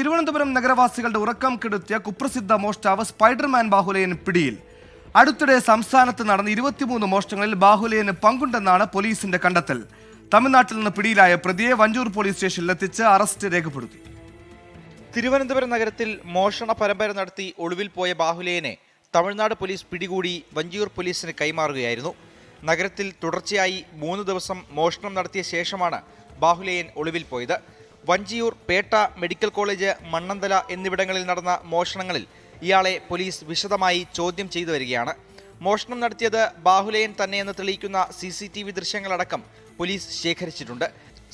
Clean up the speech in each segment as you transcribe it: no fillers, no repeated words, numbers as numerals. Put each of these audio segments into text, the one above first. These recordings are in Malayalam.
തിരുവനന്തപുരം നഗരവാസികളുടെ ഉറക്കം കെടുത്തിയ കുപ്രസിദ്ധ മോഷ്ടാവ് സ്പൈഡർമാൻ ബാഹുലയൻ പിടിയിൽ. അടുത്തിടെ സംസ്ഥാനത്ത് നടന്ന 23 മോഷണങ്ങളിൽ ബാഹുലയന് പങ്കുണ്ടെന്നാണ് പോലീസിന്റെ കണ്ടെത്തൽ. തമിഴ്നാട്ടിൽ നിന്ന് പിടിയിലായ പ്രതിയെ വഞ്ചൂർ പോലീസ് സ്റ്റേഷനിലെത്തിച്ച് അറസ്റ്റ് രേഖപ്പെടുത്തി. തിരുവനന്തപുരം നഗരത്തിൽ മോഷണ പരമ്പര നടത്തി ഒളിവിൽ പോയ ബാഹുലയനെ തമിഴ്നാട് പോലീസ് പിടികൂടി വഞ്ചൂർ പോലീസിന് കൈമാറുകയായിരുന്നു. നഗരത്തിൽ തുടർച്ചയായി 3 ദിവസം മോഷണം നടത്തിയ ശേഷമാണ് ബാഹുലയൻ ഒളിവിൽ പോയത്. വഞ്ചിയൂർ, പേട്ട, മെഡിക്കൽ കോളേജ്, മണ്ണന്തല എന്നിവിടങ്ങളിൽ നടന്ന മോഷണങ്ങളിൽ ഇയാളെ പോലീസ് വിശദമായി ചോദ്യം ചെയ്തു വരികയാണ്. മോഷണം നടത്തിയത് ബാഹുലയൻ തന്നെയെന്ന് തെളിയിക്കുന്ന CCTV ദൃശ്യങ്ങളടക്കം പോലീസ് ശേഖരിച്ചിട്ടുണ്ട്.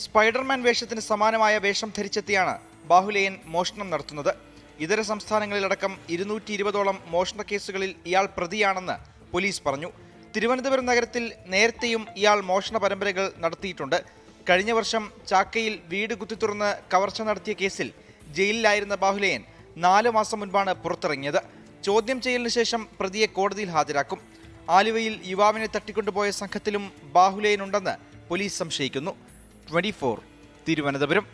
സ്പൈഡർമാൻ വേഷത്തിന് സമാനമായ വേഷം ധരിച്ചെത്തിയാണ് ബാഹുലയൻ മോഷണം നടത്തുന്നത്. ഇതര സംസ്ഥാനങ്ങളിലടക്കം 220ഓളം മോഷണ കേസുകളിൽ ഇയാൾ പ്രതിയാണെന്ന് പോലീസ് പറഞ്ഞു. തിരുവനന്തപുരം നഗരത്തിൽ നേരത്തെയും ഇയാൾ മോഷണ പരമ്പരകൾ നടത്തിയിട്ടുണ്ട്. കഴിഞ്ഞ വർഷം ചാക്കയിൽ വീട് കുത്തിത്തുറന്ന് കവർച്ച നടത്തിയ കേസിൽ ജയിലിലായിരുന്ന ബാഹുലയൻ 4 മാസം മുൻപാണ് പുറത്തിറങ്ങിയത്. ചോദ്യം ചെയ്യലിന് ശേഷം പ്രതിയെ കോടതിയിൽ ഹാജരാക്കും. ആലുവയിൽ യുവാവിനെ തട്ടിക്കൊണ്ടുപോയ സംഘത്തിലും ബാഹുലയൻ ഉണ്ടെന്ന് പോലീസ് സംശയിക്കുന്നു. 24 തിരുവനന്തപുരം.